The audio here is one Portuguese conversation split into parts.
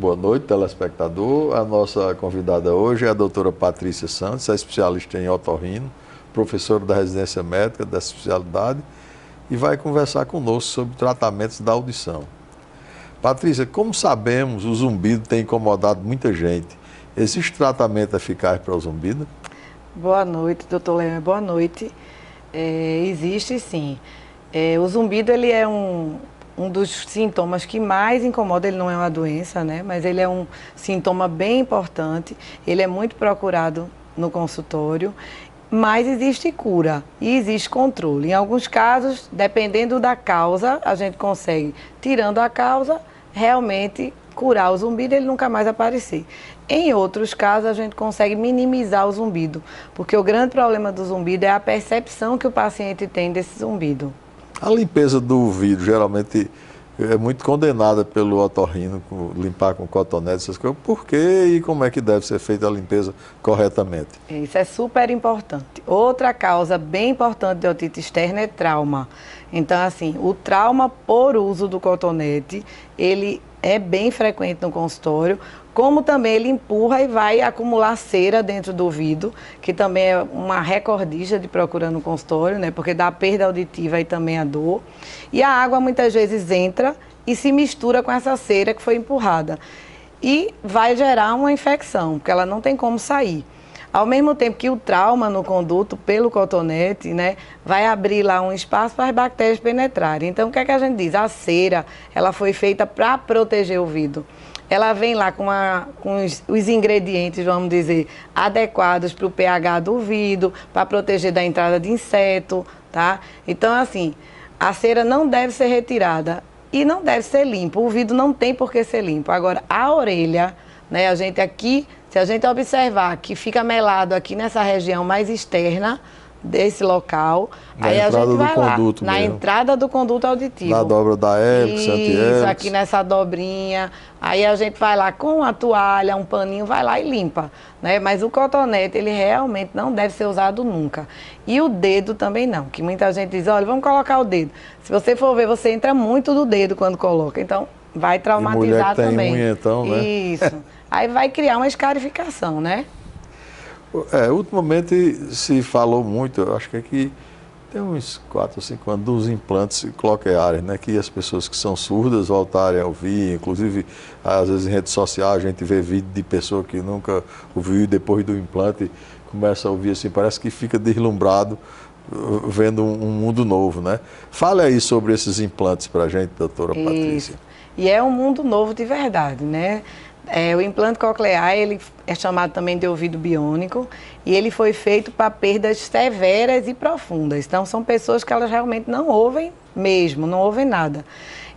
boa noite, telespectador. A nossa convidada hoje é a doutora Patrícia Santos, é especialista em otorrino, professora da residência médica dessa especialidade e vai conversar conosco sobre tratamentos da audição. Patrícia, como sabemos, o zumbido tem incomodado muita gente. Existe tratamento eficaz para o zumbido? Boa noite, doutor Leão. Boa noite. Existe sim. O zumbido ele é um dos sintomas que mais incomoda. Ele não é uma doença, né? Mas ele é um sintoma bem importante. Ele é muito procurado no consultório. Mas existe cura e existe controle. Em alguns casos, dependendo da causa, a gente consegue, tirando a causa, realmente curar o zumbido e ele nunca mais aparecer. Em outros casos, a gente consegue minimizar o zumbido, porque o grande problema do zumbido é a percepção que o paciente tem desse zumbido. A limpeza do ouvido geralmente é muito condenada pelo otorrino, limpar com cotonete, essas coisas. Por quê e como é que deve ser feita a limpeza corretamente? Isso é super importante. Outra causa bem importante de otite externa é trauma. Então, assim, o trauma por uso do cotonete, ele é bem frequente no consultório, como também ele empurra e vai acumular cera dentro do ouvido, que também é uma recordista de procura no consultório, né? Porque dá perda auditiva e também a dor. E a água muitas vezes entra e se mistura com essa cera que foi empurrada. E vai gerar uma infecção, porque ela não tem como sair. Ao mesmo tempo que o trauma no conduto, pelo cotonete, né, vai abrir lá um espaço para as bactérias penetrarem. Então, o que é que a gente diz? A cera, ela foi feita para proteger o ouvido. Ela vem lá com os ingredientes, vamos dizer, adequados para o pH do ouvido, para proteger da entrada de inseto, tá? Então, assim, a cera não deve ser retirada e não deve ser limpa. O ouvido não tem por que ser limpo. Agora, a orelha, né, a gente aqui, se a gente observar que fica melado aqui nessa região mais externa desse local, aí a gente vai lá, na entrada do conduto auditivo. Na dobra da hélice, anti-hélice. Isso, aqui nessa dobrinha. Aí a gente vai lá com a toalha, um paninho, vai lá e limpa, né? Mas o cotonete, ele realmente não deve ser usado nunca. E o dedo também não, que muita gente diz, olha, vamos colocar o dedo. Se você for ver, você entra muito do dedo quando coloca, então vai traumatizar também. Mulher que tem unha, então, né? Isso. Aí vai criar uma escarificação, né? Ultimamente se falou muito, eu acho que aqui tem uns 4 ou 5 anos, dos implantes cocleares, né? Que as pessoas que são surdas voltarem a ouvir, inclusive às vezes em rede social a gente vê vídeo de pessoa que nunca ouviu e depois do implante começa a ouvir assim, parece que fica deslumbrado vendo um mundo novo, né? Fale aí sobre esses implantes pra gente, doutora Patrícia. E é um mundo novo de verdade, né? O implante coclear, ele é chamado também de ouvido biônico e ele foi feito para perdas severas e profundas. Então, são pessoas que elas realmente não ouvem mesmo, não ouvem nada.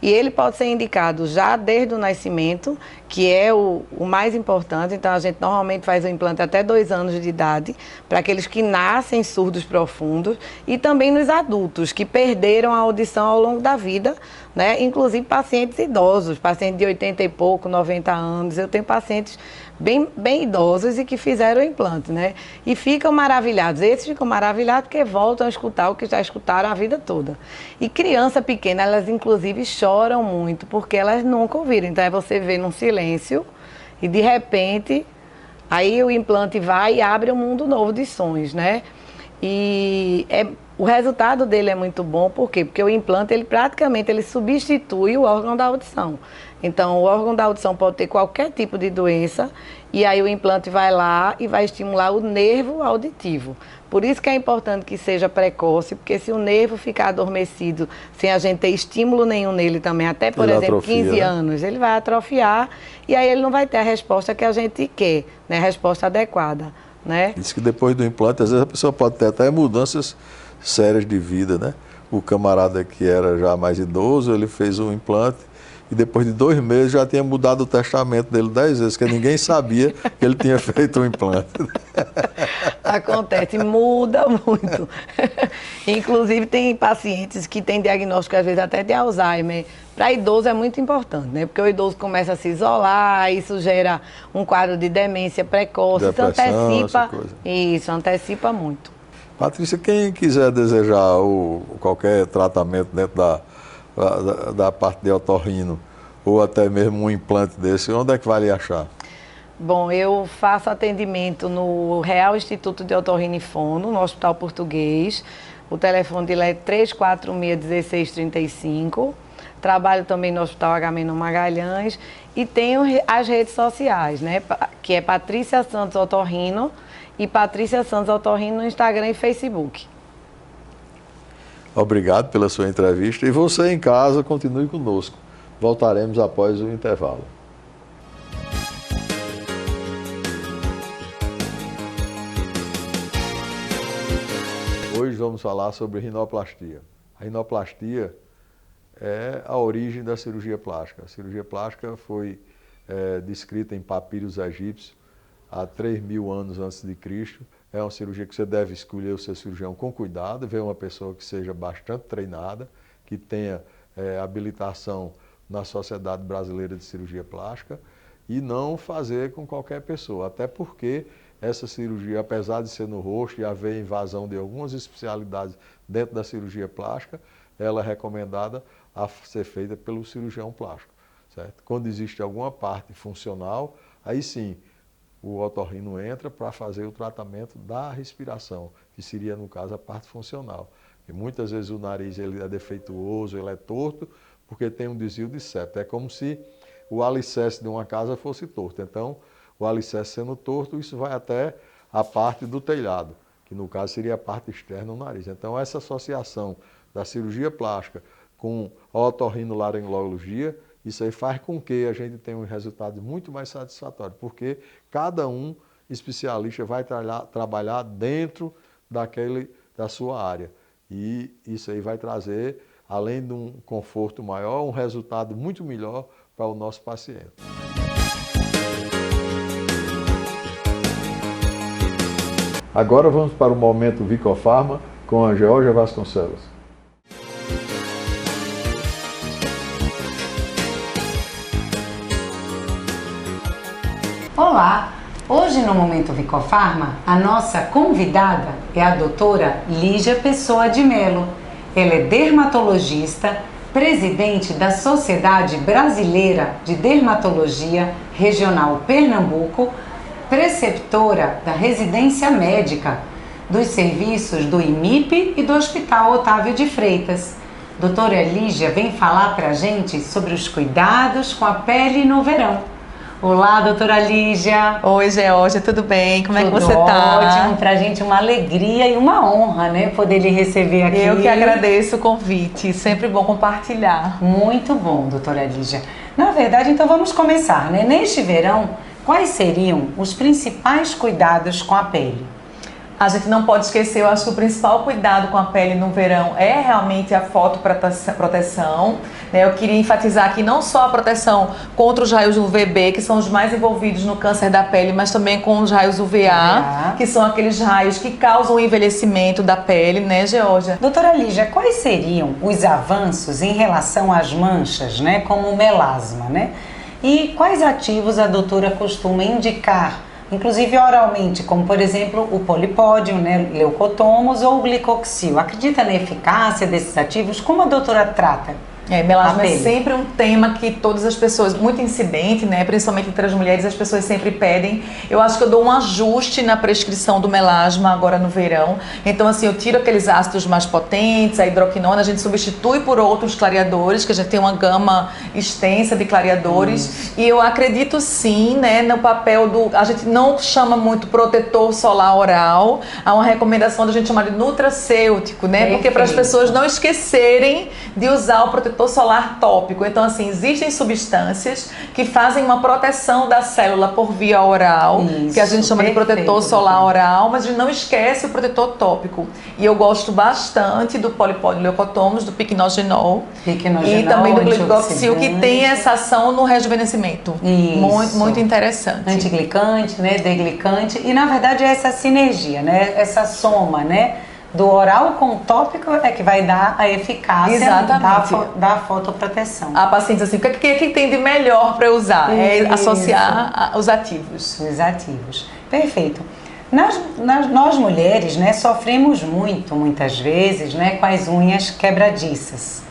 E ele pode ser indicado já desde o nascimento, que é o mais importante. Então, a gente normalmente faz o implante até 2 anos de idade, para aqueles que nascem surdos profundos e também nos adultos que perderam a audição ao longo da vida, né? Inclusive pacientes idosos, pacientes de 80 e pouco, 90 anos. Eu tenho pacientes bem idosos e que fizeram o implante, né? E ficam maravilhados. Esses ficam maravilhados porque voltam a escutar o que já escutaram a vida toda. E criança pequena, elas inclusive choram muito porque elas nunca ouviram. Então é você ver num silêncio e de repente aí o implante vai e abre um mundo novo de sons, né? E o resultado dele é muito bom, por quê? Porque o implante, ele praticamente substitui o órgão da audição. Então, o órgão da audição pode ter qualquer tipo de doença e aí o implante vai lá e vai estimular o nervo auditivo. Por isso que é importante que seja precoce, porque se o nervo ficar adormecido, sem a gente ter estímulo nenhum nele também, até, por exemplo, atrofia, 15 anos, ele vai atrofiar e aí ele não vai ter a resposta que a gente quer, né? A resposta adequada, né? Diz que depois do implante, às vezes a pessoa pode ter até mudanças sérias de vida, né? O camarada que era já mais idoso, ele fez um implante e depois de 2 meses já tinha mudado o testamento dele 10 vezes, porque ninguém sabia que ele tinha feito um implante. Acontece, muda muito. Inclusive tem pacientes que têm diagnóstico às vezes até de Alzheimer. Para idoso é muito importante, né? Porque o idoso começa a se isolar, isso gera um quadro de demência precoce, depressão, isso antecipa muito. Patrícia, quem quiser desejar qualquer tratamento dentro da parte de otorrino, ou até mesmo um implante desse, onde é que vai lhe achar? Bom, eu faço atendimento no Real Instituto de Otorrino e Fono, no Hospital Português. O telefone dele é 346-1635. Trabalho também no Hospital Agamenon Magalhães e tenho as redes sociais, né? Que é Patrícia Santos Otorrino e Patrícia Santos Otorrino no Instagram e Facebook. Obrigado pela sua entrevista e você em casa continue conosco. Voltaremos após o intervalo. Hoje vamos falar sobre rinoplastia. A rinoplastia é a origem da cirurgia plástica. A cirurgia plástica foi descrita em papiros egípcios há 3.000 anos antes de Cristo. É uma cirurgia que você deve escolher o seu cirurgião com cuidado, ver uma pessoa que seja bastante treinada, que tenha habilitação na Sociedade Brasileira de Cirurgia Plástica e não fazer com qualquer pessoa, até porque essa cirurgia, apesar de ser no rosto e haver invasão de algumas especialidades dentro da cirurgia plástica, ela é recomendada a ser feita pelo cirurgião plástico, certo? Quando existe alguma parte funcional, aí sim, o otorrino entra para fazer o tratamento da respiração, que seria, no caso, a parte funcional. E muitas vezes o nariz ele é defeituoso, ele é torto, porque tem um desvio de septo. É como se o alicerce de uma casa fosse torto. Então, o alicerce sendo torto, isso vai até a parte do telhado, que no caso seria a parte externa do nariz. Então, essa associação da cirurgia plástica com a otorrinolaringologia, isso aí faz com que a gente tenha um resultado muito mais satisfatório, porque cada um especialista vai trabalhar dentro da sua área. E isso aí vai trazer, além de um conforto maior, um resultado muito melhor para o nosso paciente. Agora vamos para o momento Vicofarma com a Georgia Vasconcelos. Olá! Hoje no Momento Vicofarma, a nossa convidada é a doutora Lígia Pessoa de Melo. Ela é dermatologista, presidente da Sociedade Brasileira de Dermatologia Regional Pernambuco, preceptora da residência médica, dos serviços do IMIP e do Hospital Otávio de Freitas. Doutora Lígia vem falar para a gente sobre os cuidados com a pele no verão. Olá, doutora Lígia. Oi, Georgia, tudo bem? Como é que você tá? Ótimo, pra gente uma alegria e uma honra, né, poder lhe receber aqui. Eu que agradeço o convite, sempre bom compartilhar. Muito bom, doutora Lígia. Na verdade, então vamos começar, né? Neste verão, quais seriam os principais cuidados com a pele? A gente não pode esquecer, eu acho que o principal cuidado com a pele no verão é realmente a fotoproteção. Eu queria enfatizar aqui não só a proteção contra os raios UVB, que são os mais envolvidos no câncer da pele, mas também com os raios UVA, que são aqueles raios que causam o envelhecimento da pele, né, Georgia? Doutora Lígia, quais seriam os avanços em relação às manchas, né, como o melasma, né? E quais ativos a doutora costuma indicar, inclusive oralmente, como por exemplo o polipódio, né, leucotomos ou o glicoxil? Acredita na eficácia desses ativos? Como a doutora trata? Melasma é sempre um tema que todas as pessoas, muito incidente, né, principalmente entre as mulheres, as pessoas sempre pedem. Eu acho que eu dou um ajuste na prescrição do melasma agora no verão. Então, assim, eu tiro aqueles ácidos mais potentes, a hidroquinona, a gente substitui por outros clareadores, que a gente tem uma gama extensa de clareadores. E eu acredito sim, né, no papel do... A gente não chama muito protetor solar oral, há uma recomendação da gente chamar de nutracêutico, né, porque para as pessoas não esquecerem de usar o protetor solar tópico. Então, assim, existem substâncias que fazem uma proteção da célula por via oral, que a gente chama de protetor solar oral, mas a gente não esquece o protetor tópico. E eu gosto bastante do polipódio leucotomos, do piquenogenol e também do glicoxil, que tem essa ação no rejuvenescimento. Muito, muito interessante. Antiglicante, né, deglicante, e na verdade é essa sinergia, né, essa soma, né, do oral com o tópico é que vai dar a eficácia da fotoproteção. A paciente assim, o que tem de melhor para usar? É associar os ativos. Os ativos. Perfeito. Nós mulheres, né, sofremos muitas vezes, né, com as unhas quebradiças.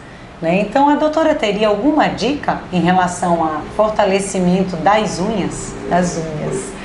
né? Então a doutora teria alguma dica em relação a fortalecimento das unhas? Das unhas.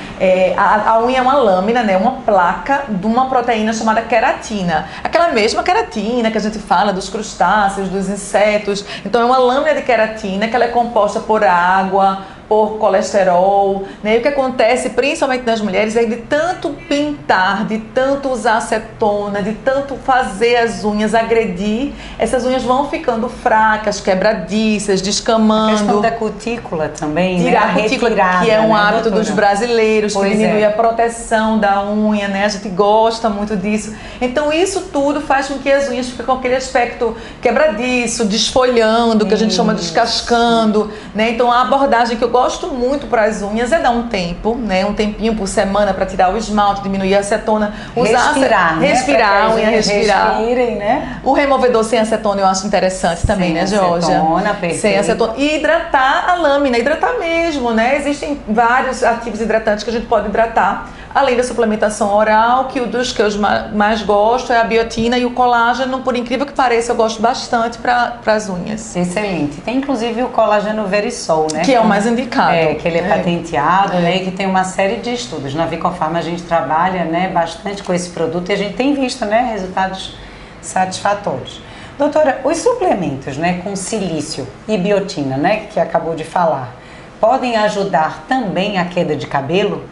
A unha é uma lâmina, né, uma placa de uma proteína chamada queratina. Aquela mesma queratina que a gente fala dos crustáceos, dos insetos. Então é uma lâmina de queratina que ela é composta por água, por colesterol, né? E o que acontece, principalmente nas mulheres, é de tanto pintar, de tanto usar acetona, de tanto fazer as unhas, agredir, essas unhas vão ficando fracas, quebradiças, descamando. A questão da cutícula também, tirar né? a cutícula, retirada, que é um né, hábito doutora? dos brasileiros, Pois que diminui é. a proteção da unha, né? A gente gosta muito disso. Então isso tudo faz com que as unhas fiquem com aquele aspecto quebradiço, desfolhando, que a gente chama de descascando, né? Então a abordagem que eu gosto muito para as unhas é dar um tempo, né? Um tempinho por semana para tirar o esmalte, diminuir a acetona, usar Respirar, né? respirar, a unha respirar. Respirem, né? O removedor sem acetona eu acho interessante também, Sem né, Georgia? acetona, perfeito. Sem acetona. E hidratar a lâmina, hidratar mesmo, né? Existem vários ativos hidratantes que a gente pode hidratar, além da suplementação oral, que dos que eu mais gosto é a biotina e o colágeno, por incrível que pareça, eu gosto bastante para as unhas. Excelente. Tem inclusive o colágeno Verisol, né? Que é o mais indicado. Que ele é patenteado, né? E que tem uma série de estudos. Na Vicofarma a gente trabalha, né, bastante com esse produto e a gente tem visto, né, resultados satisfatórios. Doutora, os suplementos, né, com silício e biotina, né, que acabou de falar, podem ajudar também a queda de cabelo?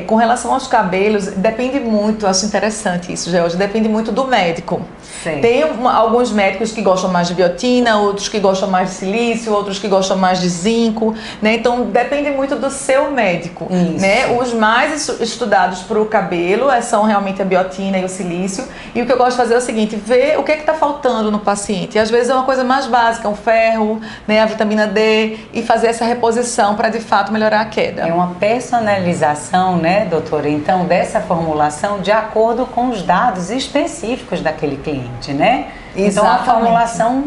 Com relação aos cabelos, depende muito, acho interessante isso, Georgia, depende muito do médico. Sim. Tem alguns médicos que gostam mais de biotina, outros que gostam mais de silício, outros que gostam mais de zinco, né? Então depende muito do seu médico, Isso. né? Os mais estudados para o cabelo são realmente a biotina e o silício. E o que eu gosto de fazer é o seguinte, ver o que está faltando no paciente. E às vezes é uma coisa mais básica, um ferro, né? A vitamina D, e fazer essa reposição para de fato melhorar a queda. É uma personalização, né, doutora? Então, dessa formulação de acordo com os dados específicos daquele cliente, né? Então, a Exatamente. formulação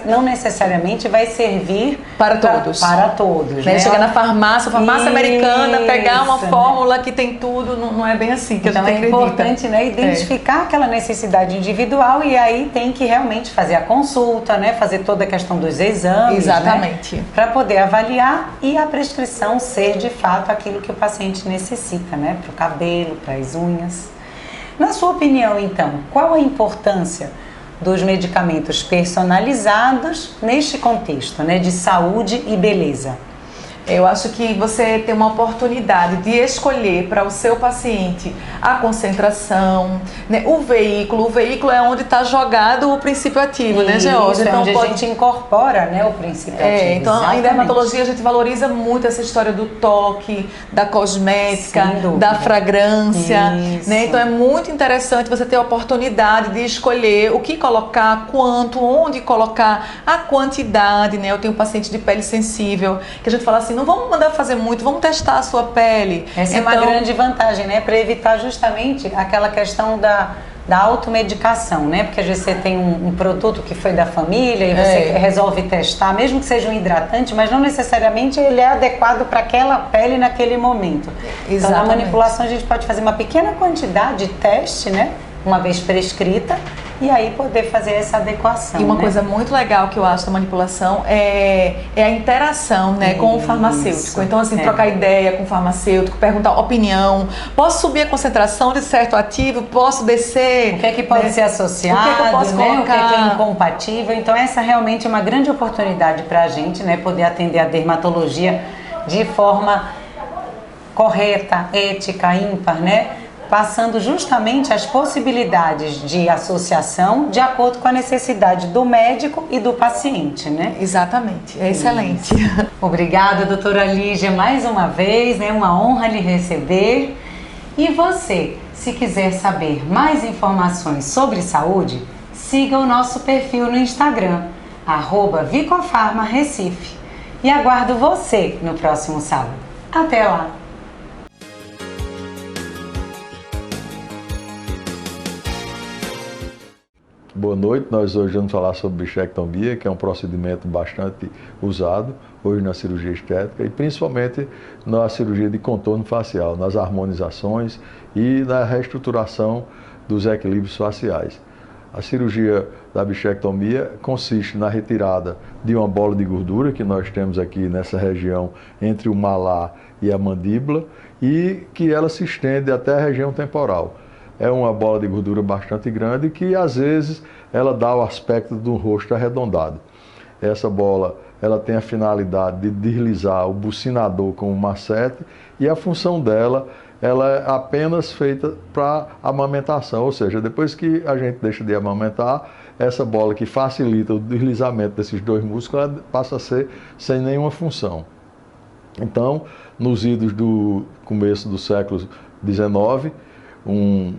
não necessariamente vai servir Para todos. Para todos, né? Chegar na farmácia americana, pegar uma Isso, fórmula que tem tudo, não é bem assim que Então a gente é acredita. importante, né, identificar aquela necessidade individual e aí tem que realmente fazer a consulta, né, fazer toda a questão dos exames, Exatamente. né, para poder avaliar e a prescrição ser de fato aquilo que o paciente necessita, né, para o cabelo, para as unhas. Na sua opinião, então, qual a importância dos medicamentos personalizados neste contexto, né, de saúde e beleza? Eu acho que você tem uma oportunidade de escolher para o seu paciente a concentração, né? O veículo é onde está jogado o princípio ativo, né, Georgia? Então onde a gente incorpora, né, o princípio ativo. Então Exatamente. em dermatologia a gente valoriza muito essa história do toque, da cosmética, Sem dúvida. da fragrância, Isso. né? Então é muito interessante você ter a oportunidade de escolher o que colocar, quanto, onde colocar, a quantidade, né? Eu tenho um paciente de pele sensível que a gente fala assim, não vamos mandar fazer muito, vamos testar a sua pele. Essa é uma grande vantagem, né? Para evitar justamente aquela questão da automedicação, né? Porque às vezes você tem um produto que foi da família e você resolve testar, mesmo que seja um hidratante, mas não necessariamente ele é adequado para aquela pele naquele momento. Exatamente. Então, na manipulação a gente pode fazer uma pequena quantidade de teste, né? Uma vez prescrita, e aí poder fazer essa adequação. E uma né? coisa muito legal que eu acho da manipulação é a interação, né, com o farmacêutico. Então, assim, trocar ideia com o farmacêutico, perguntar opinião. Posso subir a concentração de certo ativo? Posso descer? O que é que pode ser associado, o que é que eu posso né? colocar? O que é que é incompatível. Então essa realmente é uma grande oportunidade para a gente, né, poder atender a dermatologia de forma correta, ética, ímpar, né? Passando justamente as possibilidades de associação de acordo com a necessidade do médico e do paciente, né? Exatamente, é excelente. Obrigada, doutora Lígia, mais uma vez, né? Uma honra lhe receber. E você, se quiser saber mais informações sobre saúde, siga o nosso perfil no Instagram, @VicofarmaRecife. E aguardo você no próximo sábado. Até lá! Boa noite, nós hoje vamos falar sobre bichectomia, que é um procedimento bastante usado hoje na cirurgia estética e principalmente na cirurgia de contorno facial, nas harmonizações e na reestruturação dos equilíbrios faciais. A cirurgia da bichectomia consiste na retirada de uma bola de gordura que nós temos aqui nessa região entre o malar e a mandíbula e que ela se estende até a região temporal. É uma bola de gordura bastante grande que às vezes ela dá o aspecto do rosto arredondado. Essa bola ela tem a finalidade de deslizar o bucinador com o macete e a função dela ela é apenas feita para amamentação, ou seja, depois que a gente deixa de amamentar, essa bola que facilita o deslizamento desses dois músculos ela passa a ser sem nenhuma função. Então, nos idos do começo do século XIX, um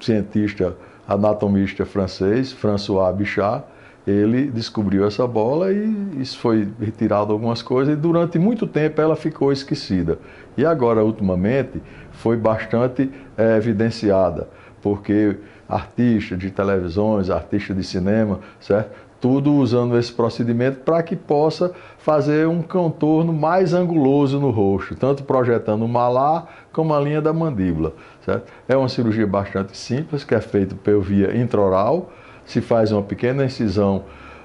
cientista anatomista francês, François Bichat, ele descobriu essa bola e isso foi retirado algumas coisas e durante muito tempo ela ficou esquecida. E agora, ultimamente, foi bastante evidenciada, porque artistas de televisões, artistas de cinema, certo? Tudo usando esse procedimento para que possa fazer um contorno mais anguloso no rosto, tanto projetando o malar como a linha da mandíbula, certo? É uma cirurgia bastante simples, que é feita por via intraoral, se faz uma pequena incisão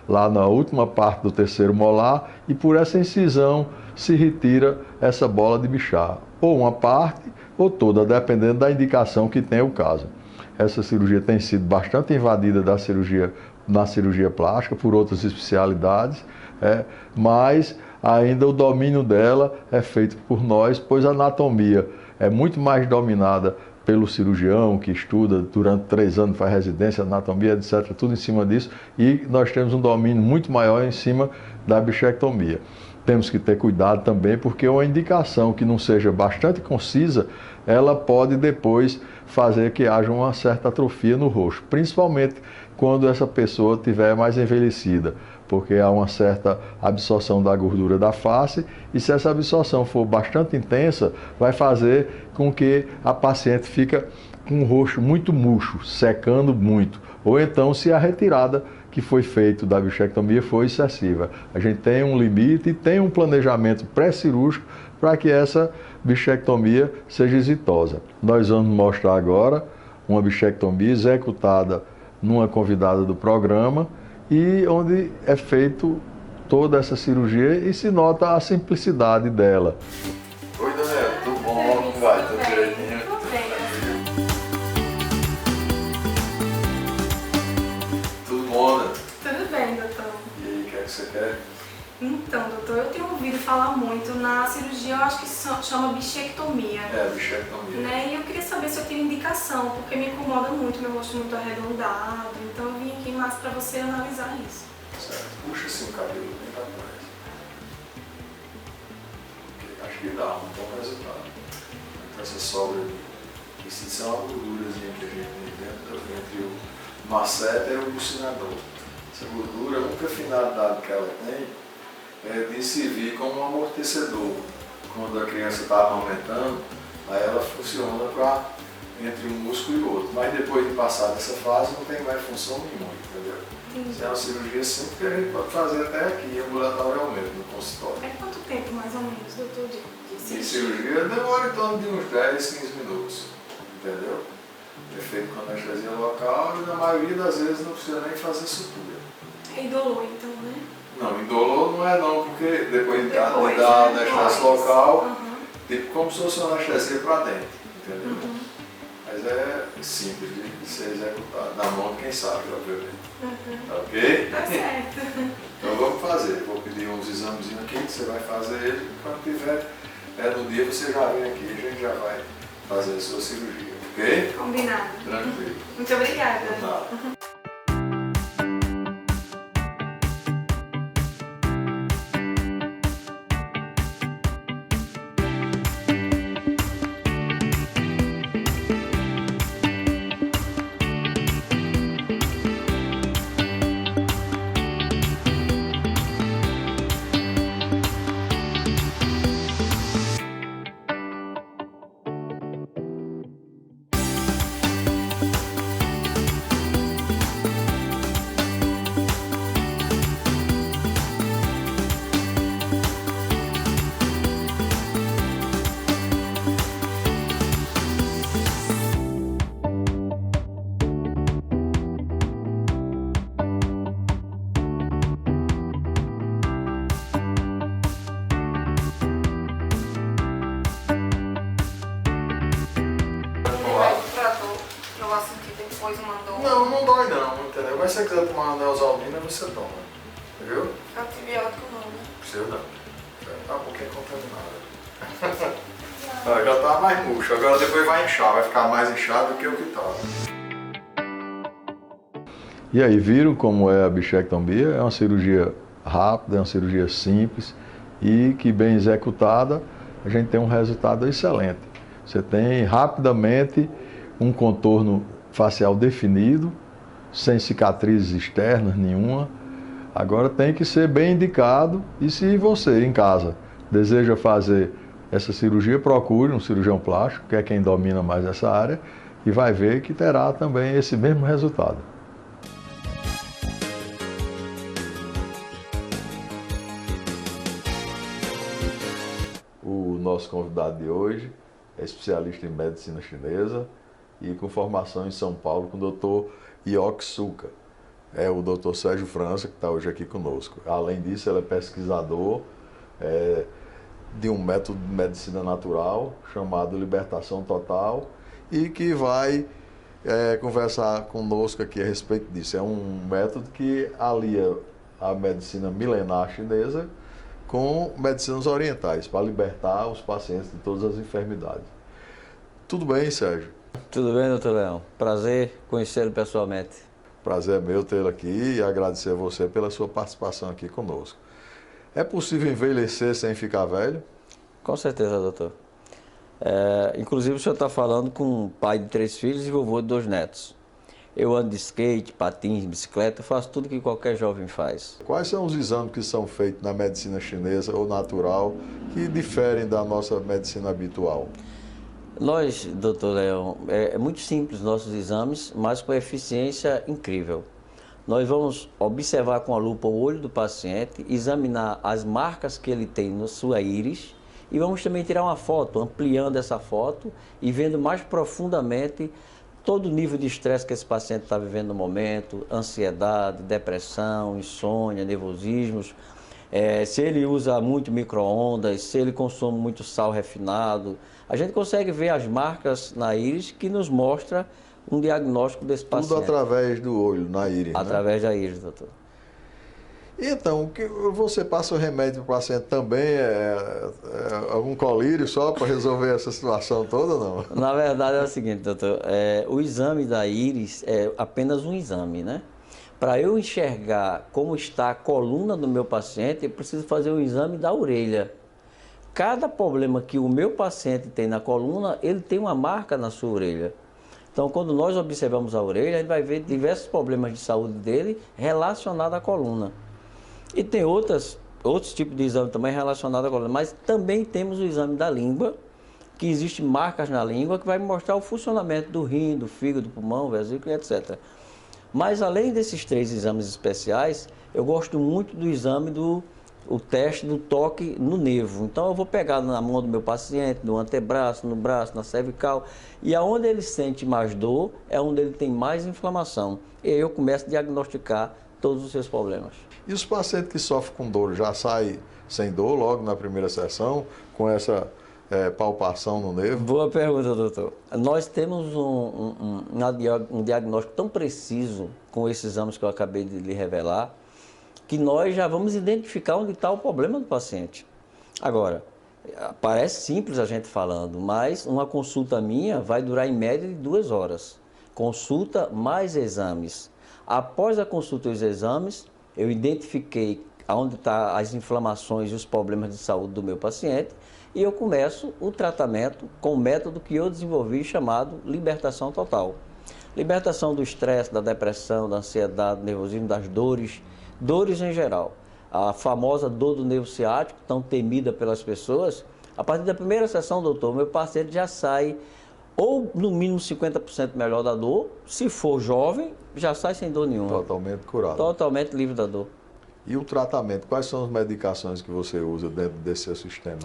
lá na última parte do terceiro molar e por essa incisão se retira essa bola de Bichat, ou uma parte ou toda, dependendo da indicação que tem o caso. Essa cirurgia tem sido bastante invadida na cirurgia plástica por outras especialidades, mas ainda o domínio dela é feito por nós, pois a anatomia é muito mais dominada pelo cirurgião que estuda durante 3 anos, faz residência, anatomia, etc., tudo em cima disso, e nós temos um domínio muito maior em cima da bichectomia. Temos que ter cuidado também, porque uma indicação que não seja bastante concisa, ela pode depois fazer que haja uma certa atrofia no rosto, principalmente quando essa pessoa estiver mais envelhecida, porque há uma certa absorção da gordura da face e se essa absorção for bastante intensa, vai fazer com que a paciente fique com o rosto muito murcho, secando muito, ou então se a retirada que foi feita da bichectomia foi excessiva. A gente tem um limite e tem um planejamento pré-cirúrgico para que essa bichectomia seja exitosa. Nós vamos mostrar agora uma bichectomia executada numa convidada do programa e onde é feito toda essa cirurgia e se nota a simplicidade dela. Oi, Daniela, tudo bom? Como vai? Tudo direitinho? Tudo bom, né? Tudo bem, doutor. E aí, o que é que você quer? Então, doutor, eu tenho ouvido falar muito na cirurgia, eu acho que chama bichectomia. Bichectomia. Né? E eu queria saber se eu tenho indicação, porque me incomoda muito, meu rosto muito arredondado. Então eu vim aqui mais para você analisar isso. Certo. Puxa assim o cabelo bem pra trás. Acho que dá um bom resultado. Então essa sobra de são a gordurazinha que a gente tem dentro, entre o macete e o bucinador. Essa gordura, a única finalidade que ela tem é de servir como um amortecedor. Quando a criança está amamentando, aí ela funciona entre um músculo e outro. Mas depois de passar dessa fase, não tem mais função nenhuma, entendeu? Isso é uma cirurgia simples que a gente pode fazer até aqui, ambulatorialmente, no consultório. É quanto tempo, mais ou menos, doutor, de cirurgia? Demora em torno de uns 10, 15 minutos, entendeu? É feito com anestesia local e na maioria das vezes não precisa nem fazer sutura. É indolor, então, né? Não, indolor não é não, porque depois de dar anestesia local, tipo como se fosse uma anestesia para dentro, entendeu? Mas é simples de ser executado, na mão de quem sabe, obviamente. Tá ok? Tá certo. Então vamos fazer, vou pedir uns examezinhos aqui, que você vai fazer ele, quando tiver, no dia você já vem aqui, a gente já vai fazer a sua cirurgia, ok? Combinado. Tranquilo. Muito obrigada. Por nada. Mas se você quiser tomar uma neosaldina, você toma. Viu? Antibiótico não, né? Precisa não. Tá um pouquinho contaminada. Ah, já tá mais murcho, agora depois vai inchar, vai ficar mais inchado do que o que tava. E aí, viram como é a bichectomia? É uma cirurgia rápida, é uma cirurgia simples e que bem executada, a gente tem um resultado excelente. Você tem rapidamente um contorno facial definido, sem cicatrizes externas nenhuma. Agora tem que ser bem indicado e se você em casa deseja fazer essa cirurgia, procure um cirurgião plástico, que é quem domina mais essa área, e vai ver que terá também esse mesmo resultado. O nosso convidado de hoje é especialista em medicina chinesa e com formação em São Paulo com o Dr. Ioki Suka. É o Dr. Sérgio França, que está hoje aqui conosco. Além disso, ele é pesquisador de um método de medicina natural chamado Libertação Total e que vai conversar conosco aqui a respeito disso. É um método que alia a medicina milenar chinesa com medicinas orientais para libertar os pacientes de todas as enfermidades. Tudo bem, Sérgio? Tudo bem, doutor Leão. Prazer conhecê-lo pessoalmente. Prazer é meu tê-lo aqui e agradecer a você pela sua participação aqui conosco. É possível envelhecer sem ficar velho? Com certeza, doutor. Inclusive, o senhor está falando com um pai de 3 filhos e vovô de 2 netos. Eu ando de skate, patins, bicicleta, faço tudo que qualquer jovem faz. Quais são os exames que são feitos na medicina chinesa ou natural que diferem da nossa medicina habitual? Nós, doutor Leão, é muito simples nossos exames, mas com eficiência incrível. Nós vamos observar com a lupa o olho do paciente, examinar as marcas que ele tem na sua íris e vamos também tirar uma foto, ampliando essa foto e vendo mais profundamente todo o nível de estresse que esse paciente está vivendo no momento, ansiedade, depressão, insônia, nervosismos, se ele usa muito micro-ondas, se ele consome muito sal refinado. A gente consegue ver as marcas na íris que nos mostra um diagnóstico desse paciente. Tudo através do olho, na íris, através da íris, doutor. Então, você passa o remédio para o paciente também? Algum colírio só para resolver essa situação toda, não? Na verdade é o seguinte, doutor, o exame da íris é apenas um exame, né? Para eu enxergar como está a coluna do meu paciente, eu preciso fazer um exame da orelha. Cada problema que o meu paciente tem na coluna, ele tem uma marca na sua orelha. Então, quando nós observamos a orelha, a gente vai ver diversos problemas de saúde dele relacionados à coluna. E tem outros tipos de exame também relacionados à coluna, mas também temos o exame da língua, que existem marcas na língua que vai mostrar o funcionamento do rim, do fígado, do pulmão, vesícula, etc. Mas além desses 3 exames especiais, eu gosto muito do exame o teste do toque no nervo. Então eu vou pegar na mão do meu paciente, no antebraço, no braço, na cervical, e aonde ele sente mais dor é onde ele tem mais inflamação. E aí eu começo a diagnosticar todos os seus problemas. E os pacientes que sofrem com dor já saem sem dor logo na primeira sessão, com essa palpação no nervo? Boa pergunta, doutor. Nós temos um diagnóstico tão preciso com esses exames que eu acabei de lhe revelar, que nós já vamos identificar onde está o problema do paciente. Agora, parece simples a gente falando, mas uma consulta minha vai durar em média de 2 horas. Consulta mais exames. Após a consulta e os exames, eu identifiquei onde estão as inflamações e os problemas de saúde do meu paciente e eu começo o tratamento com o método que eu desenvolvi chamado Libertação Total. Libertação do estresse, da depressão, da ansiedade, do nervosismo, das dores em geral. A famosa dor do nervo ciático, tão temida pelas pessoas, a partir da primeira sessão, doutor, meu paciente já sai ou no mínimo 50% melhor da dor, se for jovem, já sai sem dor nenhuma. Totalmente curado. Totalmente livre da dor. E o tratamento, quais são as medicações que você usa dentro desse seu sistema?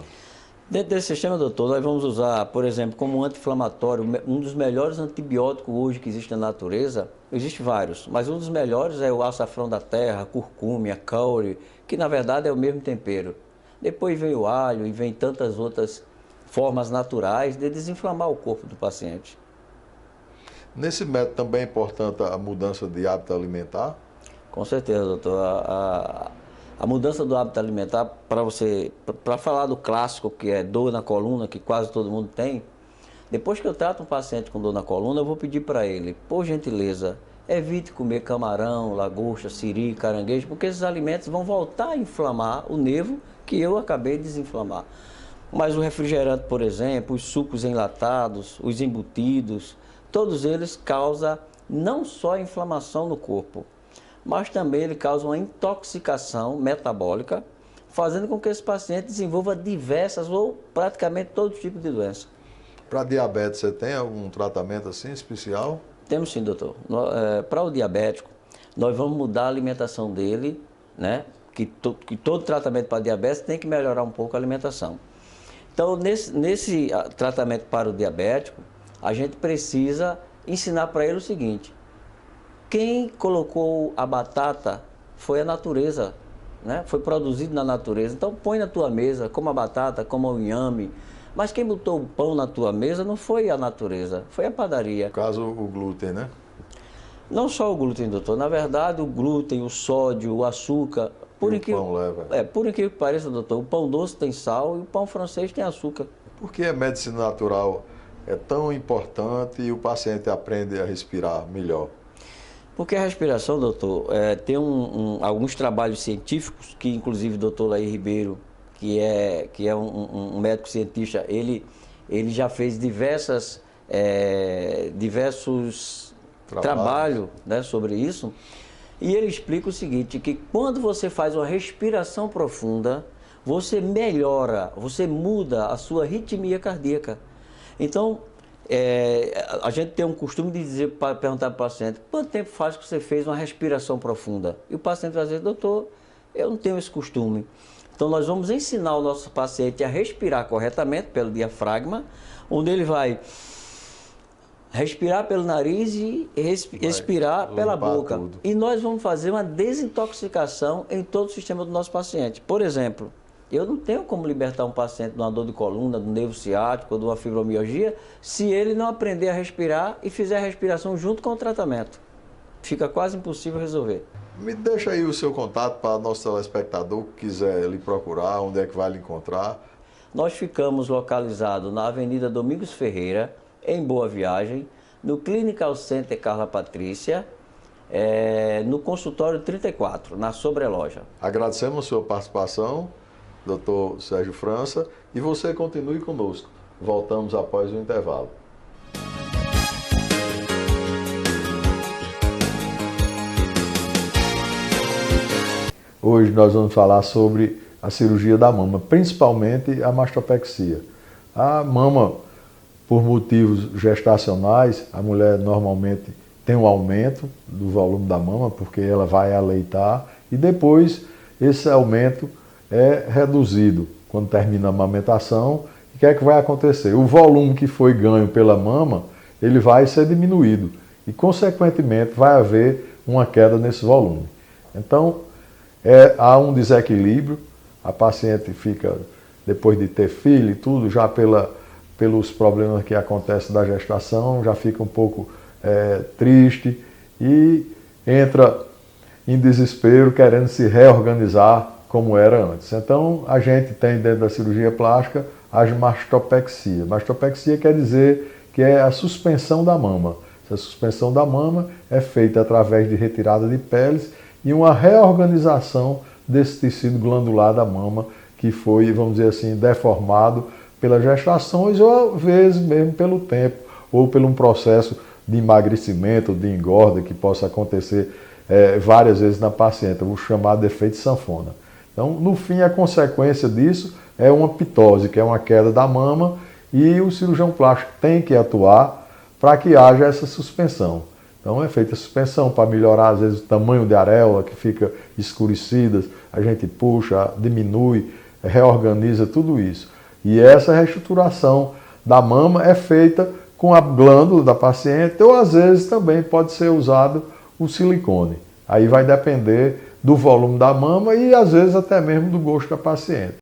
Dentro desse sistema, doutor, nós vamos usar, por exemplo, como anti-inflamatório, um dos melhores antibióticos hoje que existe na natureza, existem vários, mas um dos melhores é o açafrão da terra, a curcuma, a caule, que na verdade é o mesmo tempero. Depois vem o alho e vem tantas outras formas naturais de desinflamar o corpo do paciente. Nesse método também é importante a mudança de hábito alimentar? Com certeza, doutor. A mudança do hábito alimentar, para falar do clássico, que é dor na coluna, que quase todo mundo tem, depois que eu trato um paciente com dor na coluna, eu vou pedir para ele, por gentileza, evite comer camarão, lagosta, siri, caranguejo, porque esses alimentos vão voltar a inflamar o nervo que eu acabei de desinflamar. Mas o refrigerante, por exemplo, os sucos enlatados, os embutidos, todos eles causam não só inflamação no corpo, mas também ele causa uma intoxicação metabólica, fazendo com que esse paciente desenvolva diversas ou praticamente todo tipo de doença. Para diabetes, você tem algum tratamento assim especial? Temos sim, doutor. Para o diabético, nós vamos mudar a alimentação dele, né? Que todo tratamento para diabetes tem que melhorar um pouco a alimentação. Então, nesse tratamento para o diabético, a gente precisa ensinar para ele o seguinte: quem colocou a batata foi a natureza, né? Foi produzido na natureza. Então, põe na tua mesa, coma a batata, coma o inhame. Mas quem botou o pão na tua mesa não foi a natureza, foi a padaria. No caso, o glúten, né? Não só o glúten, doutor. Na verdade, o glúten, o sódio, o açúcar... Por incrível que pareça, doutor, o pão doce tem sal e o pão francês tem açúcar. Por que a medicina natural é tão importante e o paciente aprende a respirar melhor? Porque a respiração, doutor, tem alguns trabalhos científicos, que inclusive o doutor Laí Ribeiro, que é um médico cientista, ele já fez diversos trabalhos, né, sobre isso. E ele explica o seguinte, que quando você faz uma respiração profunda, você melhora, você muda a sua arritmia cardíaca. Então, a gente tem um costume de perguntar para o paciente, quanto tempo faz que você fez uma respiração profunda? E o paciente vai dizer, doutor, eu não tenho esse costume. Então, nós vamos ensinar o nosso paciente a respirar corretamente pelo diafragma, onde ele vai respirar pelo nariz e expirar pela boca. Tudo. E nós vamos fazer uma desintoxicação em todo o sistema do nosso paciente. Por exemplo, eu não tenho como libertar um paciente de uma dor de coluna, do nervo ciático, ou de uma fibromialgia, se ele não aprender a respirar e fizer a respiração junto com o tratamento. Fica quase impossível resolver. Me deixa aí o seu contato para nosso telespectador que quiser lhe procurar, onde é que vai lhe encontrar. Nós ficamos localizados na Avenida Domingos Ferreira, em Boa Viagem, no Clinical Center Carla Patrícia, no consultório 34, na sobreloja. Agradecemos a sua participação, Dr. Sérgio França, e você continue conosco. Voltamos após o intervalo. Hoje nós vamos falar sobre a cirurgia da mama, principalmente a mastopexia. A mama, por motivos gestacionais, a mulher normalmente tem um aumento do volume da mama, porque ela vai aleitar, e depois esse aumento é reduzido quando termina a amamentação. O que é que vai acontecer? O volume que foi ganho pela mama, ele vai ser diminuído e, consequentemente, vai haver uma queda nesse volume. Então, há um desequilíbrio, a paciente fica, depois de ter filho e tudo, já pelos problemas que acontecem da gestação, já fica um pouco triste e entra em desespero, querendo se reorganizar como era antes. Então, a gente tem dentro da cirurgia plástica a mastopexia. Mastopexia quer dizer que é a suspensão da mama. Essa suspensão da mama é feita através de retirada de peles e uma reorganização desse tecido glandular da mama que foi, vamos dizer assim, deformado pelas gestações ou às vezes mesmo pelo tempo ou por um processo de emagrecimento, de engorda que possa acontecer várias vezes na paciente, o chamado efeito sanfona. Então, no fim, a consequência disso é uma pitose, que é uma queda da mama, e o cirurgião plástico tem que atuar para que haja essa suspensão. Então, é feita a suspensão para melhorar, às vezes, o tamanho de areola, que fica escurecida, a gente puxa, diminui, reorganiza tudo isso. E essa reestruturação da mama é feita com a glândula da paciente, ou às vezes também pode ser usado o silicone. Aí vai depender do volume da mama e às vezes até mesmo do gosto da paciente.